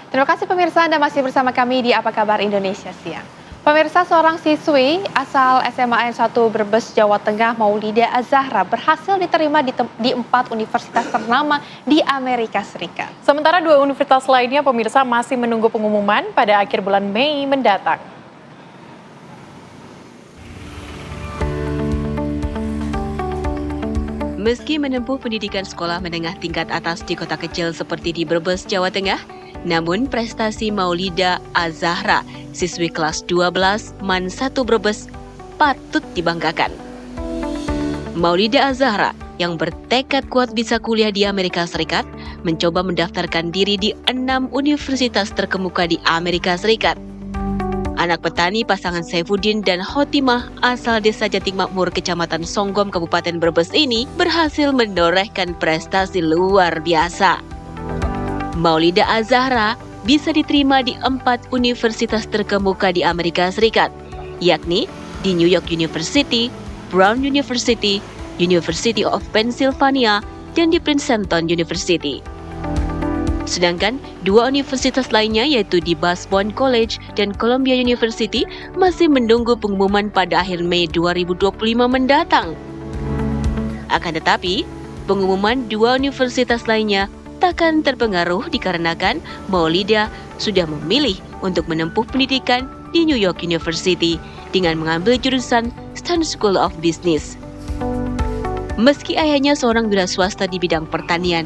Terima kasih pemirsa, Anda masih bersama kami di Apa Kabar Indonesia Siang. Pemirsa, seorang siswi asal SMA N1 Brebes, Jawa Tengah, Maulida Azahra berhasil diterima di 4 universitas ternama di Amerika Serikat. Sementara 2 universitas lainnya pemirsa masih menunggu pengumuman pada akhir bulan Mei mendatang. Meski menempuh pendidikan sekolah menengah tingkat atas di kota kecil seperti di Brebes, Jawa Tengah, namun prestasi Maulida Azahra, siswi kelas 12 MAN 1 Brebes, patut dibanggakan. Maulida Azahra yang bertekad kuat bisa kuliah di Amerika Serikat, mencoba mendaftarkan diri di 6 universitas terkemuka di Amerika Serikat. Anak petani pasangan Saifuddin dan Hotimah asal Desa Jating Makmur, Kecamatan Songgom, Kabupaten Brebes ini berhasil menorehkan prestasi luar biasa. Maulida Azahra bisa diterima di 4 universitas terkemuka di Amerika Serikat, yakni di New York University, Brown University, University of Pennsylvania, dan di Princeton University. Sedangkan 2 universitas lainnya yaitu di Boston College dan Columbia University masih menunggu pengumuman pada akhir Mei 2025 mendatang. Akan tetapi, pengumuman 2 universitas lainnya takkan terpengaruh dikarenakan Maulida sudah memilih untuk menempuh pendidikan di New York University dengan mengambil jurusan Stern School of Business. Meski ayahnya seorang wira swasta di bidang pertanian,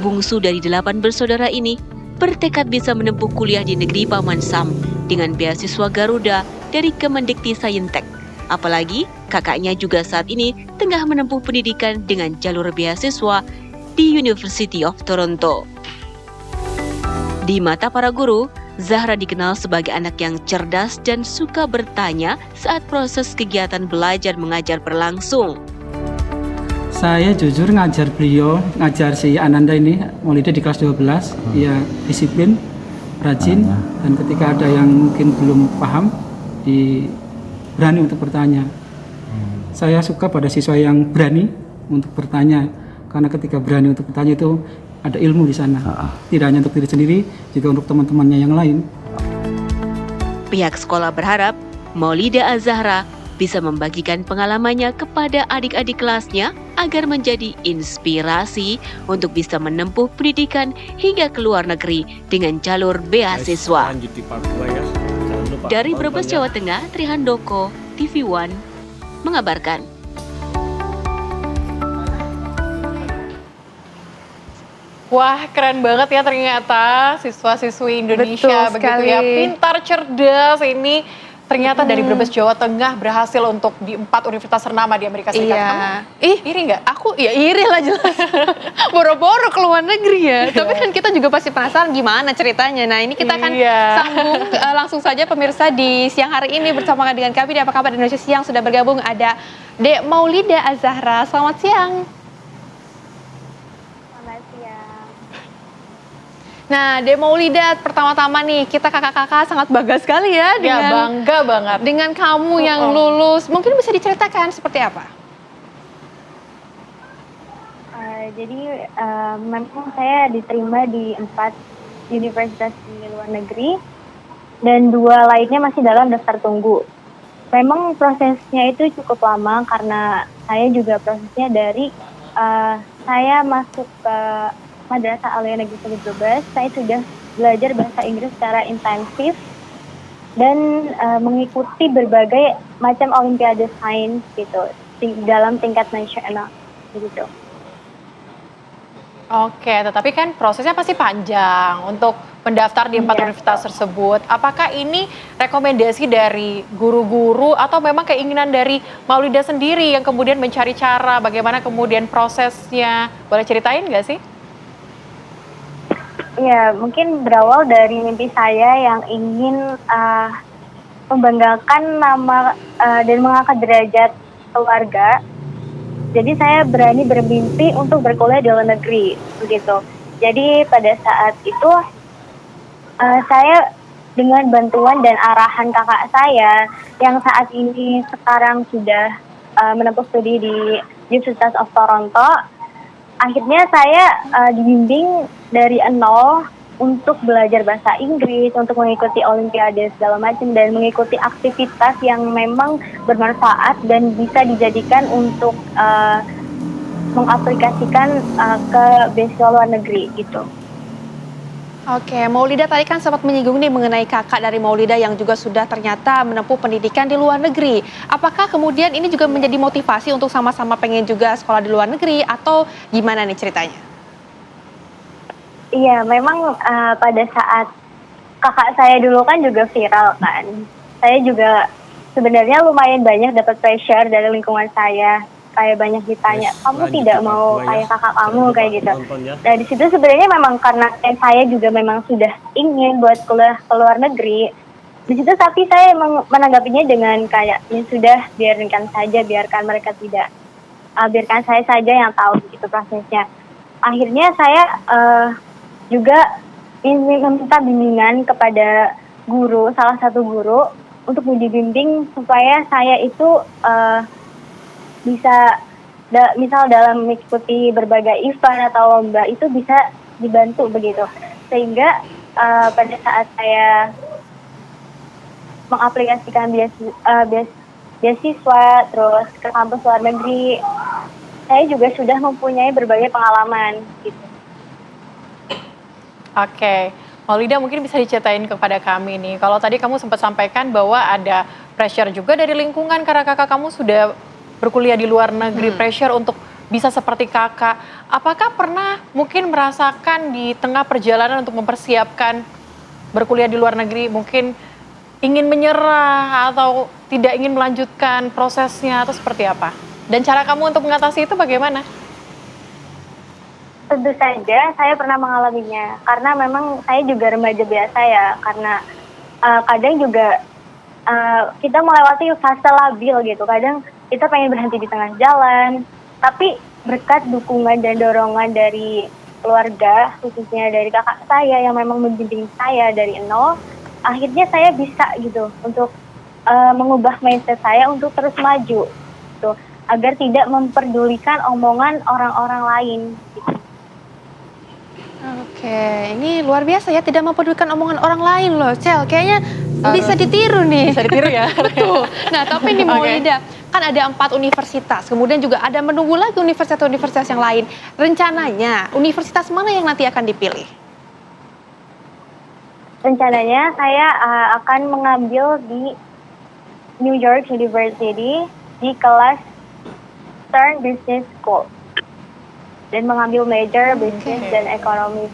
bungsu dari 8 bersaudara ini bertekad bisa menempuh kuliah di negeri Paman Sam dengan beasiswa Garuda dari Kemendikti Saintek. Apalagi kakaknya juga saat ini tengah menempuh pendidikan dengan jalur beasiswa di University of Toronto. Di mata para guru, Zahra dikenal sebagai anak yang cerdas dan suka bertanya saat proses kegiatan belajar mengajar berlangsung. Saya jujur ngajar si Ananda ini, Maulida di kelas 12, dia disiplin, rajin, dan ketika ada yang mungkin belum paham, berani untuk bertanya. Saya suka pada siswa yang berani untuk bertanya, karena ketika berani untuk bertanya itu ada ilmu di sana. Tidak hanya untuk diri sendiri, juga untuk teman-temannya yang lain. Pihak sekolah berharap Maulida Azahra bisa membagikan pengalamannya kepada adik-adik kelasnya agar menjadi inspirasi untuk bisa menempuh pendidikan hingga ke luar negeri dengan jalur beasiswa. Dari Brebes, Jawa Tengah, Trihandoko, TV One, mengabarkan. Wah, keren banget ya ternyata siswa-siswi Indonesia begitu ya, pintar, cerdas ini. Ternyata dari Brebes, Jawa Tengah berhasil untuk di 4 universitas ternama di Amerika Serikat. Iya. Iri nggak? Aku ya iri lah jelas. Boro-boro ke luar negeri ya. Tapi kan kita juga pasti penasaran gimana ceritanya. Nah ini kita akan sambung langsung saja pemirsa di siang hari ini bersama dengan kami di Apa Kabar Indonesia Siang. Sudah bergabung ada Dek Maulida Azahra. Selamat siang. Selamat siang. Nah, Dek Maulida, pertama-tama nih kita kakak-kakak sangat bangga sekali ya dengan bangga banget dengan kamu yang lulus. Mungkin bisa diceritakan seperti apa? Jadi memang saya diterima di 4 universitas di luar negeri dan 2 lainnya masih dalam daftar tunggu. Memang prosesnya itu cukup lama karena saya juga prosesnya dari saya masuk ke Madrasah Aliyah Negeri 1 Brebes, saya sudah belajar bahasa Inggris secara intensif dan mengikuti berbagai macam olimpiade sains gitu dalam tingkat nasional gitu. Oke, tetapi kan prosesnya pasti panjang untuk mendaftar di 4 universitas tersebut. Apakah ini rekomendasi dari guru-guru atau memang keinginan dari Maulida sendiri yang kemudian mencari cara bagaimana kemudian prosesnya? Boleh ceritain nggak sih? Ya, mungkin berawal dari mimpi saya yang ingin membanggakan nama dan mengangkat derajat keluarga. Jadi saya berani bermimpi untuk berkuliah di luar negeri, begitu. Jadi pada saat itu saya dengan bantuan dan arahan kakak saya yang saat ini sekarang sudah menempuh studi di University of Toronto, akhirnya saya dibimbing dari nol untuk belajar bahasa Inggris, untuk mengikuti olimpiade segala macam dan mengikuti aktivitas yang memang bermanfaat dan bisa dijadikan untuk mengaplikasikan ke beasiswa luar negeri gitu. Oke, Maulida tadi kan sempat menyinggung nih mengenai kakak dari Maulida yang juga sudah ternyata menempuh pendidikan di luar negeri. Apakah kemudian ini juga menjadi motivasi untuk sama-sama pengen juga sekolah di luar negeri atau gimana nih ceritanya? Iya, memang pada saat kakak saya dulu kan juga viral kan. Saya juga sebenarnya lumayan banyak dapat pressure dari lingkungan saya. Kayak banyak ditanya, kamu tidak mau kayak kakak kamu kayak gitu. Nah di situ sebenarnya memang karena saya juga memang sudah ingin buat kuliah ke luar negeri. Di situ tapi saya menanggapinya dengan kayak ya sudah biarkan saja, biarkan mereka tidak, biarkan saya saja yang tahu gitu prosesnya. Akhirnya saya juga meminta bimbingan kepada guru, salah satu guru untuk dibimbing supaya saya itu bisa misal dalam mengikuti berbagai event atau lomba itu bisa dibantu begitu, sehingga pada saat saya mengaplikasikan beasiswa terus ke kampus luar negeri, saya juga sudah mempunyai berbagai pengalaman gitu. Oke, Maulida mungkin bisa diceritain kepada kami nih. Kalau tadi kamu sempat sampaikan bahwa ada pressure juga dari lingkungan karena kakak kamu sudah berkuliah di luar negeri, pressure untuk bisa seperti kakak. Apakah pernah mungkin merasakan di tengah perjalanan untuk mempersiapkan berkuliah di luar negeri, mungkin ingin menyerah atau tidak ingin melanjutkan prosesnya atau seperti apa? Dan cara kamu untuk mengatasi itu bagaimana? Tentu saja saya pernah mengalaminya, karena memang saya juga remaja biasa ya, karena kadang juga kita melewati fase labil gitu, kadang kita pengen berhenti di tengah jalan, tapi berkat dukungan dan dorongan dari keluarga, khususnya dari kakak saya yang memang membimbing saya dari nol, akhirnya saya bisa gitu untuk mengubah mindset saya untuk terus maju, gitu, agar tidak memperdulikan omongan orang-orang lain. Gitu. Oke, ini luar biasa ya, tidak mempedulikan omongan orang lain loh, Cel. Kayaknya bisa ditiru nih. Bisa ditiru ya? Betul. Nah, tapi nih Maulida, kan ada 4 universitas, kemudian juga ada menunggu lagi universitas-universitas yang lain. Rencananya, universitas mana yang nanti akan dipilih? Rencananya saya akan mengambil di New York University di kelas Stern Business School dan mengambil major bisnis dan ekonomi.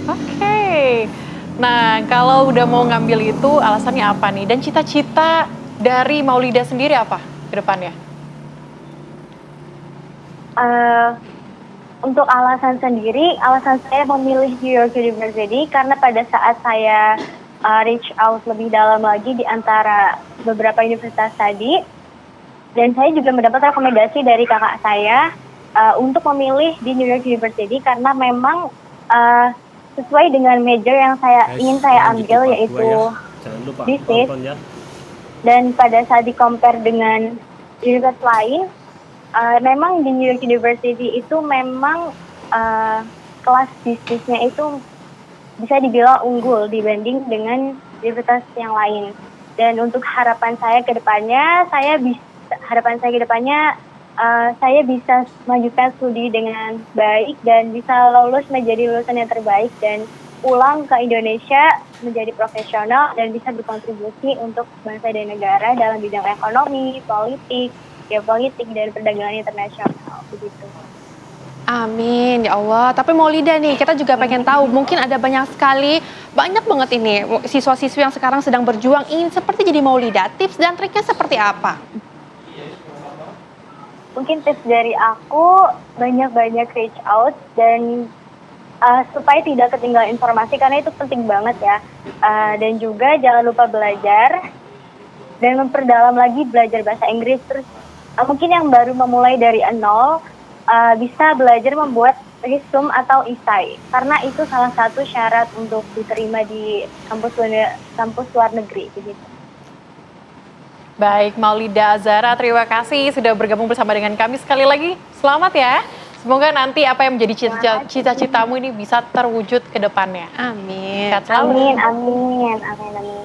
Oke. Nah, kalau udah mau ngambil itu alasannya apa nih? Dan cita-cita dari Maulida sendiri apa ke depannya? Untuk alasan sendiri, alasan saya memilih New York University karena pada saat saya reach out lebih dalam lagi di antara beberapa universitas tadi, dan saya juga mendapat rekomendasi dari kakak saya untuk memilih di New York University karena memang sesuai dengan major yang ingin saya ambil, yaitu bisnis. Dan pada saat di-compare dengan universitas lain, memang di New York University itu memang kelas bisnisnya itu bisa dibilang unggul dibanding dengan universitas yang lain. Dan untuk harapan saya ke depannya, saya bisa melanjutkan studi dengan baik dan bisa lulus menjadi lulusan yang terbaik dan pulang ke Indonesia menjadi profesional dan bisa berkontribusi untuk bangsa dan negara dalam bidang ekonomi, politik, geopolitik, dan perdagangan internasional, begitu. Amin, ya Allah. Tapi Maulida nih, kita juga pengen tahu, mungkin ada banyak banget ini siswa-siswi yang sekarang sedang berjuang ingin seperti jadi Maulida. Tips dan triknya seperti apa? Mungkin tips dari aku, banyak-banyak reach out dan supaya tidak ketinggalan informasi karena itu penting banget ya. Dan juga jangan lupa belajar dan memperdalam lagi belajar bahasa Inggris. Terus mungkin yang baru memulai dari nol bisa belajar membuat resume atau esai karena itu salah satu syarat untuk diterima di kampus luar negeri begitu. Baik, Maulida Azahra, terima kasih sudah bergabung bersama dengan kami sekali lagi. Selamat ya. Semoga nanti apa yang menjadi cita-citamu ini bisa terwujud ke depannya. Amin. Sehat selalu. Amin, amin, amin, amin.